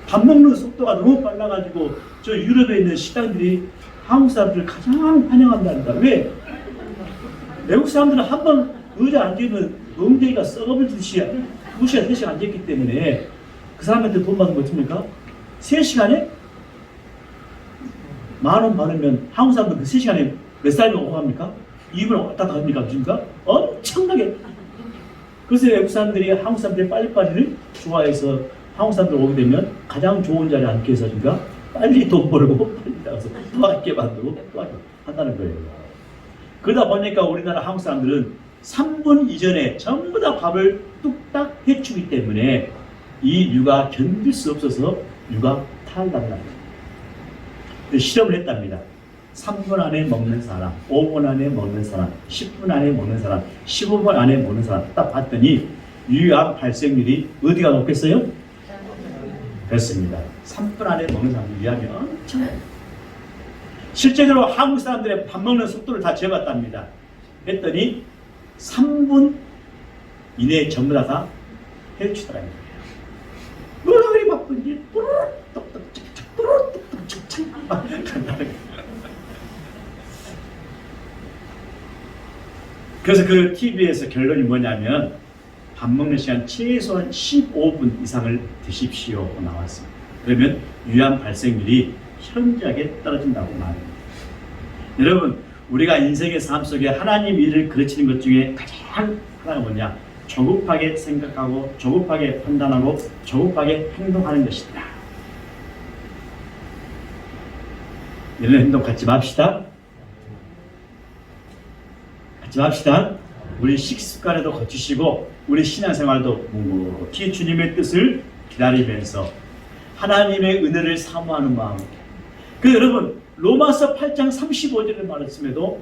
밥 먹는 속도가 너무 빨라가지고 저 유럽에 있는 식당들이 한국 사람들을 가장 환영한답니다. 왜? 외국 사람들은 한번 의자 앉으면 엉덩이가 썩어버리듯이 2시간, 3시간 앉았기 때문에 그 사람한테 돈 받으면 어떻습니까? 3시간에 10,000원 받으면 한국 사람들 그 3시간에 몇 살이면 오고 합니까? 2분 왔다 갔다 합니까? 그러니까 엄청나게. 그래서 외국 사람들이 한국 사람들이 빨리빨리를 좋아해서 한국 사람들 오게 되면 가장 좋은 자리에 앉게 해서 그러니까 빨리 돈 벌고 빨리 나가서 또 할게 만들고 또 할게 한다는 거예요. 그러다 보니까 우리나라 한국 사람들은 3분 이전에 전부 다 밥을 뚝딱 해주기 때문에 이 육아 견딜 수 없어서 육아 탈락합니다. 실험을 했답니다. 3분 안에 먹는 사람, 5분 안에 먹는 사람, 10분 안에 먹는 사람, 15분 안에 먹는 사람 딱 봤더니 유암 발생률이 어디가 높겠어요? 됐습니다. 3분 안에 먹는 사람 유암이 엄청 실제로 한국 사람들의 밥 먹는 속도를 다 재봤답니다. 했더니 3분 이내에 전부 다 해치더라는 거예요. 뭐가 그리 바쁜지 뿌르륵 똑똑착착 뿌르륵 똑똑착착 간다는 거예요. 그래서 그 TV에서 결론이 뭐냐면 밥 먹는 시간 최소한 15분 이상을 드십시오 나왔습니다. 그러면 유암 발생률이 현저하게 떨어진다고 말합니다. 여러분 우리가 인생의 삶 속에 하나님 일을 가르치는 것 중에 가장 하나가 뭐냐? 조급하게 생각하고 조급하게 판단하고 조급하게 행동하는 것이다. 이런 행동 갖지 맙시다. 갖지 맙시다. 우리 식습관에도 거치시고 우리 신앙생활도 묵묵히 주님의 뜻을 기다리면서 하나님의 은혜를 사모하는 마음. 그 여러분 로마서 8장 35절을 말했음에도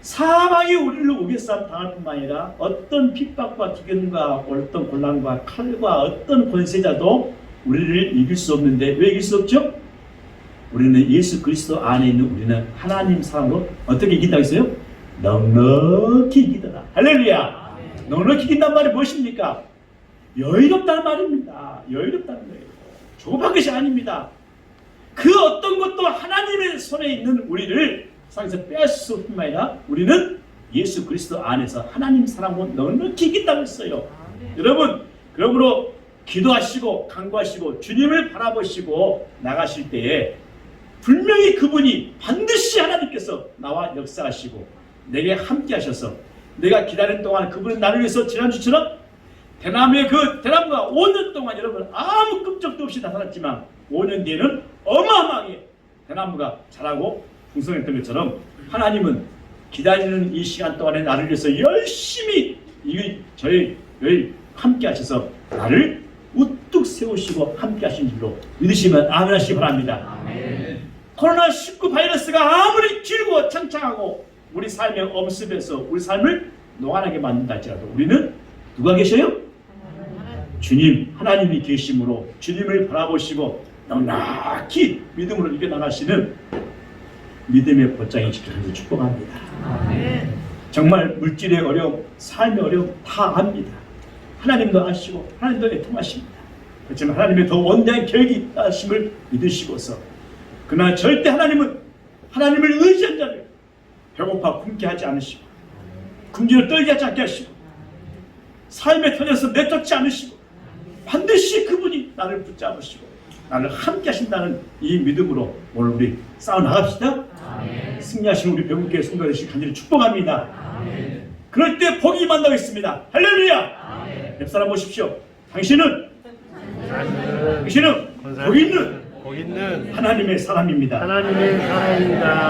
사망이 우리를 우겨싸 당할 뿐만 아니라 어떤 핍박과 기근과 어떤 곤란과 칼과 어떤 권세자도 우리를 이길 수 없는데 왜 이길 수 없죠? 우리는 예수 그리스도 안에 있는 우리는 하나님 사랑으로 어떻게 이긴다고 했어요? 넉넉히 이기더라. 할렐루야. 넉넉히 이긴다는 말이 무엇입니까? 여유롭다는 말입니다. 여유롭다는 거예요. 조급한 것이 아닙니다. 그 어떤 것도 하나님의 손에 있는 우리를 세상에서 빼앗을 수 없을 뿐만 아니라 우리는 예수 그리스도 안에서 하나님 사랑으로 넉넉히 이긴다고 했어요. 여러분 그러므로 기도하시고 간구하시고 주님을 바라보시고 나가실 때에 분명히 그분이 반드시 하나님께서 나와 역사하시고 내게 함께 하셔서 내가 기다리는 동안 그분은 나를 위해서 지난주처럼 대나무의 그 대나무가 5년 동안 여러분 아무 끔찍도 없이 나타났지만 5년 뒤에는 어마어마하게 대나무가 자라고 풍성했던 것처럼 하나님은 기다리는 이 시간 동안에 나를 위해서 열심히 저희 함께 하셔서 나를 우뚝 세우시고 함께 하신 줄로 믿으시면 아멘 하시기 바랍니다. 코로나19 바이러스가 아무리 길고 창창하고 우리 삶의 엄습에서 우리 삶을 노안하게 만든다 할지라도 우리는 누가 계셔요? 주님 하나님이 계심으로 주님을 바라보시고 넉넉히 믿음으로 이겨나가시는 믿음의 보장이 지켜주셔서 축복합니다. 정말 물질의 어려움, 삶의 어려움 다 압니다. 하나님도 아시고 하나님도 애통하십니다. 그렇지만 하나님의 더 원대한 계획이 있다 하심을 믿으시고서 그러나 절대 하나님은 하나님을 의지한 자를 배고파 굶게 하지 않으시고 궁지로 떨게 하지 않게 하시고 삶에 터져서 내쫓지 않으시고 반드시 그분이 나를 붙잡으시고 나를 함께 하신다는 이 믿음으로 오늘 우리 싸워나갑시다. 승리하신 우리 배국교회 성도 되시길 간절히 축복합니다. 그럴 때 복이 임한다고 했습니다. 할렐루야. 옆 사람 보십시오. 당신은 복 있는 하나님의 사람입니다.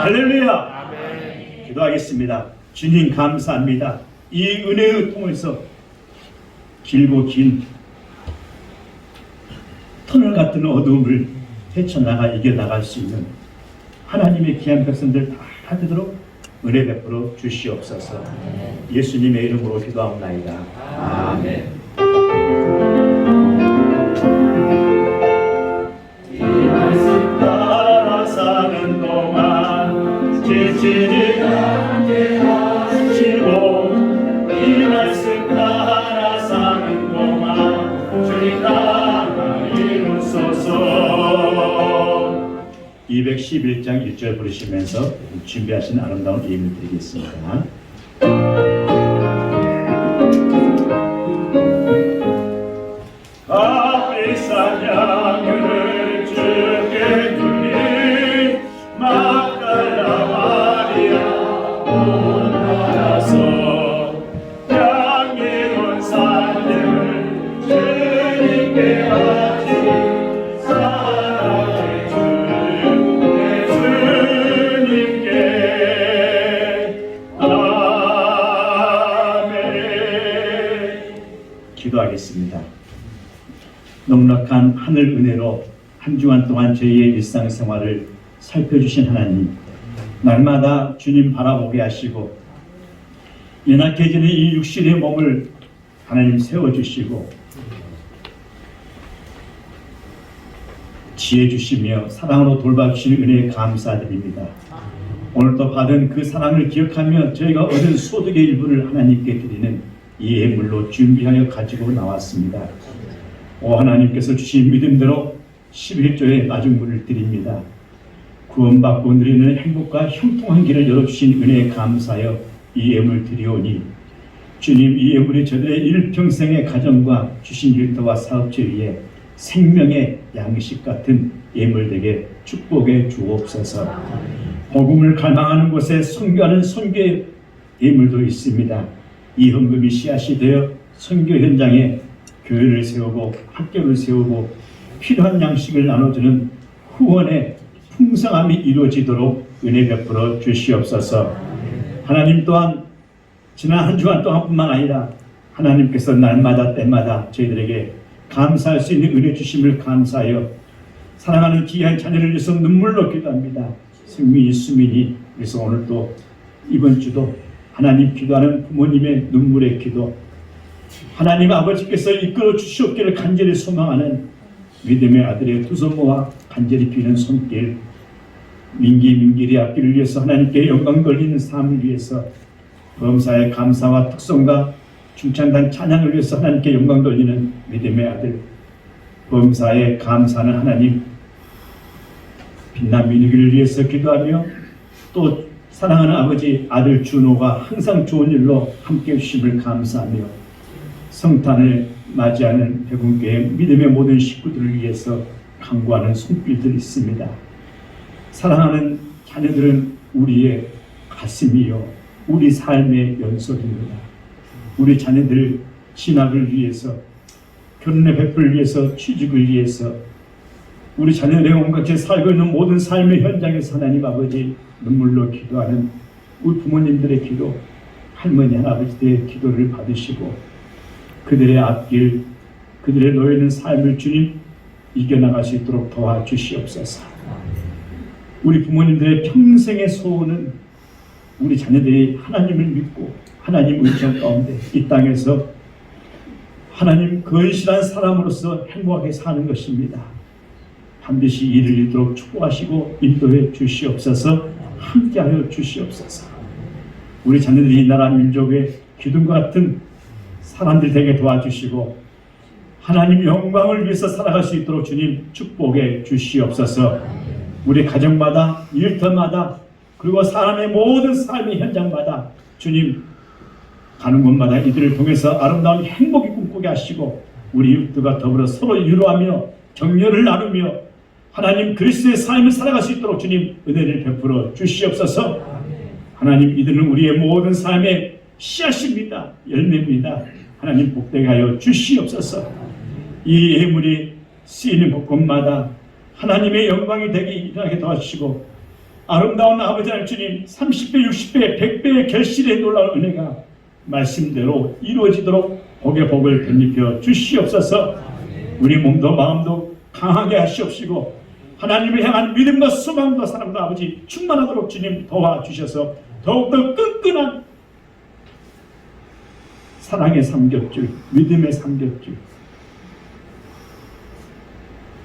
할렐루야. 기도하겠습니다. 주님 감사합니다. 이 은혜의 통해서 길고 긴 터널 같은 어두움을 헤쳐나가 이겨나갈 수 있는 하나님의 귀한 백성들 다 되도록 은혜 베풀어 주시옵소서. 예수님의 이름으로 기도하옵나이다. 아멘. 이 말씀 따라 사는 동안 지치지 않게 하시고 이 말씀 따라 사는 동안 주님 나라 이루소서. 211장 1절 부르시면서 준비하신 아름다운 예물 드리겠습니다. 값비싼 양육을 주께 드린 막달라 마리아 온 나라서 향기로운 삶을 주님께 바치니 사랑의 주님께 아멘. 기도하겠습니다. 넉넉한 하늘 은혜로 한 주간 동안 저희의 일상생활을 살펴주신 하나님, 날마다 주님 바라보게 하시고 연약해지는 이 육신의 몸을 하나님 세워주시고 지혜 주시며 사랑으로 돌봐주시는 은혜에 감사드립니다. 오늘도 받은 그 사랑을 기억하며 저희가 얻은 소득의 일부를 하나님께 드리는 이 예물로 준비하여 가지고 나왔습니다. 오 하나님께서 주신 믿음대로 11조의 마중물을 드립니다. 구원받고 누리는 행복과 형통한 길을 열어주신 은혜에 감사하여 이 예물 드리오니 주님 이 예물이 저들의 일평생의 가정과 주신 일터와 사업체 위에 생명의 양식 같은 예물 되게 축복해 주옵소서. 복음을 갈망하는 곳에 선교하는 선교의 예물도 있습니다. 이 헌금이 씨앗이 되어 선교 현장에 교회를 세우고 학교를 세우고 필요한 양식을 나눠주는 후원의 풍성함이 이루어지도록 은혜 베풀어 주시옵소서. 하나님 또한 지난 한 주간 동안뿐만 아니라 하나님께서 날마다 때마다 저희들에게 감사할 수 있는 은혜 주심을 감사하여 사랑하는 귀한 자녀를 위해서 눈물로 기도합니다. 승민이 수민이 그래서 오늘 또 이번 주도 하나님 기도하는 부모님의 눈물의 기도 하나님 아버지께서 이끌어 주시옵기를 간절히 소망하는 믿음의 아들의 두 손 모아 간절히 비는 손길 민기의 앞길을 위해서 하나님께 영광 돌리는 삶을 위해서 범사의 감사와 특성과 중창단 찬양을 위해서 하나님께 영광 돌리는 믿음의 아들 범사의 감사는 하나님 빛난 민우기를 위해서 기도하며 또 사랑하는 아버지 아들 준호가 항상 좋은 일로 함께 해주심을 감사하며 성탄을 맞이하는 백운교회 믿음의 모든 식구들을 위해서 간구하는 손길들이 있습니다. 사랑하는 자녀들은 우리의 가슴이요 우리 삶의 연속입니다. 우리 자녀들 진학을 위해서 결혼의 베풀을 위해서 취직을 위해서 우리 자녀들의 온갖이 살고 있는 모든 삶의 현장에서 하나님 아버지 눈물로 기도하는 우리 부모님들의 기도, 할머니 할아버지들의 기도를 받으시고 그들의 앞길, 그들의 놓여있는 삶을 주님 이겨나갈 수 있도록 도와주시옵소서. 우리 부모님들의 평생의 소원은 우리 자녀들이 하나님을 믿고 하나님 의정 가운데 이 땅에서 하나님 건실한 사람으로서 행복하게 사는 것입니다. 반드시 이를 이루도록 축복하시고 인도해 주시옵소서. 함께하여 주시옵소서. 우리 자녀들이 이 나라 민족의 기둥과 같은 사람들 되게 도와주시고 하나님 영광을 위해서 살아갈 수 있도록 주님 축복해 주시옵소서. 우리 가정마다 일터마다 그리고 사람의 모든 삶의 현장마다 주님 가는 곳마다 이들을 통해서 아름다운 행복이 꿈꾸게 하시고 우리 이웃들과 더불어 서로 위로하며 격려를 나누며 하나님 그리스도의 삶을 살아갈 수 있도록 주님 은혜를 베풀어 주시옵소서. 하나님 이들은 우리의 모든 삶의 씨앗입니다. 열매입니다. 하나님 복되게 하여 주시옵소서. 이 예물이 쓰이는 곳곳마다 하나님의 영광이 되게 일어나게 도와주시고 아름다운 아버지 하나님 주님 30배, 60배, 100배의 결실의 놀라운 은혜가 말씀대로 이루어지도록 복의 복을 덧입혀 주시옵소서. 우리 몸도 마음도 강하게 하시옵시고 하나님을 향한 믿음과 소망과 사랑과 아버지 충만하도록 주님 도와주셔서 더욱더 끈끈한 사랑의 삼겹줄, 믿음의 삼겹줄,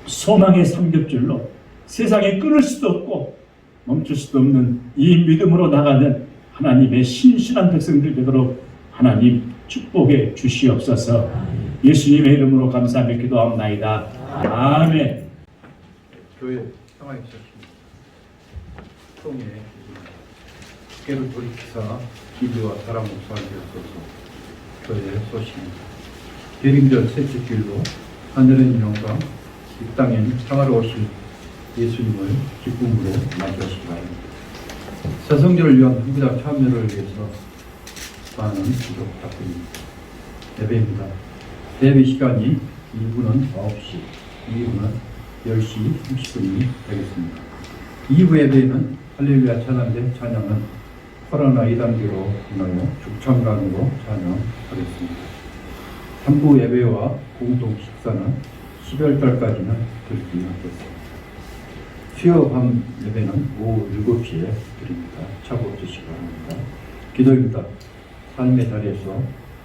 소망의 삼겹줄로 세상에 끊을 수도 없고 멈출 수도 없는 이 믿음으로 나가는 하나님의 신실한 백성들 되도록 하나님 축복해 주시옵소서. 예수님의 이름으로 감사하며 기도합나이다. 아멘. 교회 평화의 시작입니다. 통에 깨를 돌이키사 기도와 사랑 목사하게 하소서. 교회의 소식입니다. 계림절 셋째 길로 하늘은 영광, 이 땅엔 평화로 오실 예수님을 기쁨으로 맞이하시기 바랍니다. 새 성전을 위한 한부작 참여를 위해서 많은 기도 부탁드립니다. 예배입니다. 예배 시간이 1부는 9시, 2부는 10시 30분이 되겠습니다. 2부 예배는 할렐루야 찬양대 찬양은 코로나 2단계로 인하여 죽창간으로 찬양하겠습니다. 3부 예배와 공동 식사는 12월달까지는 들기하겠습니다. 수요 밤 예배는 오후 7시에 드립니다. 차고 드시기 바랍니다. 기도입니다. 삶의 자리에서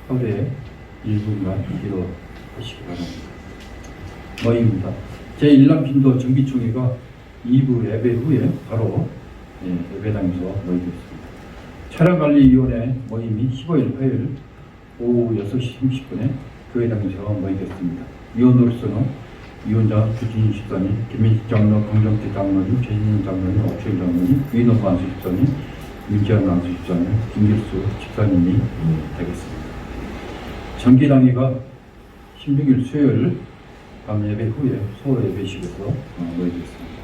하루에 1분간 기도하시기 바랍니다. 모임입니다. 제1남신도 정기총회가 2부 예배 후에 바로 예배당에서 모이겠습니다. 차량관리위원회 모임이 15일 화요일 오후 6시 30분에 교회당에서 모이겠습니다. 위원으로서는 위원장 주진희 집사님, 김민식 장로, 강정태 장로님, 최진영 장로님, 오철 장로님, 위노수 안수 집사님, 윤지현 안수 집사님, 김길수 집사님이 되겠습니다. 정기당회가 16일 수요일 밤 예배 후에 소호 예배식에서 모이겠습니다.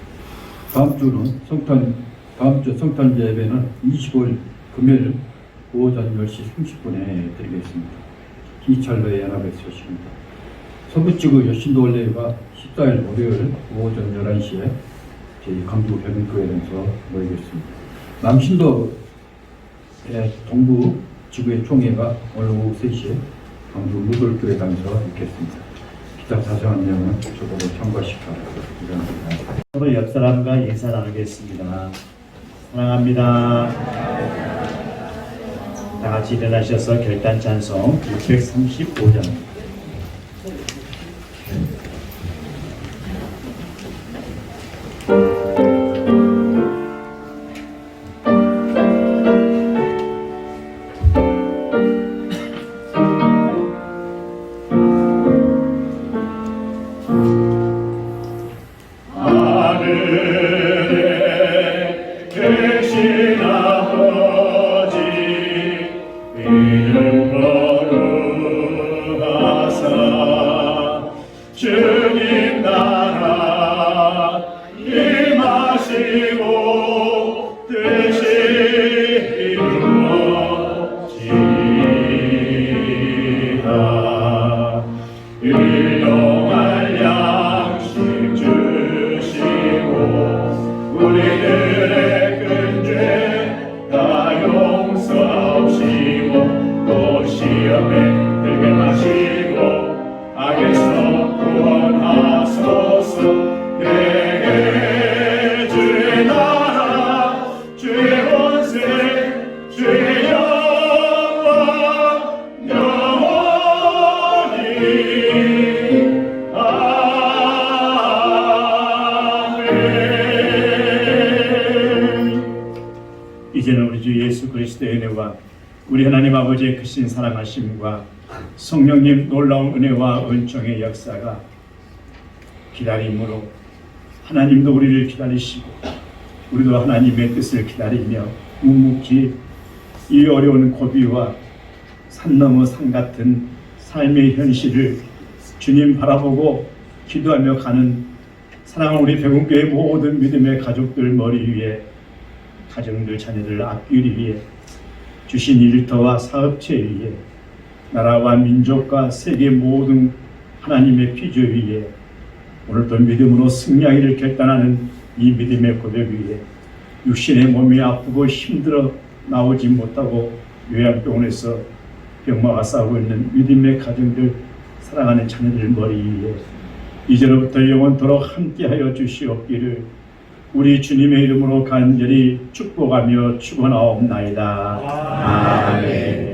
다음 주 성탄 예배는 25일 금요일 오전 10시 30분에 드리겠습니다. 기찰로의 연합의 소식입니다. 서부지구 여신도 원래가 14일 월요일 오전 11시에 저희 강주 별민교회에서 모이겠습니다. 남신도 동부 지구의 총회가 오늘 오후 3시에 강주 무돌교회당에서 있겠습니다. 기타 자세한 내용은 저보고 참고하시기 바랍니다. 서로 옆 사람과 인사 나누겠습니다. 사랑합니다. 다 같이 일어나셔서 결단 찬송 635장. 주님 나라 임하시고 뜻이 이루어지리라. 일용할 양식 주시옵소서. 그리스도의 은혜와 우리 하나님 아버지의 크신 사랑하심과 성령님 놀라운 은혜와 은총의 역사가 기다림으로 하나님도 우리를 기다리시고 우리도 하나님의 뜻을 기다리며 묵묵히 이 어려운 고비와 산 넘어 산 같은 삶의 현실을 주님 바라보고 기도하며 가는 사랑하는 우리 백운교회 모든 믿음의 가족들 머리 위에 가정들 자녀들 앞길을 위해 주신 일터와 사업체 위에 나라와 민족과 세계 모든 하나님의 피조 위에 오늘도 믿음으로 승리하기를 결단하는 이 믿음의 고백 위에 육신의 몸이 아프고 힘들어 나오지 못하고 요양병원에서 병마와 싸우고 있는 믿음의 가정들 사랑하는 자녀들 머리 위에 이제로부터 영원토록 함께하여 주시옵기를 우리 주님의 이름으로 간절히 축복하며 축원하옵나이다. 아멘.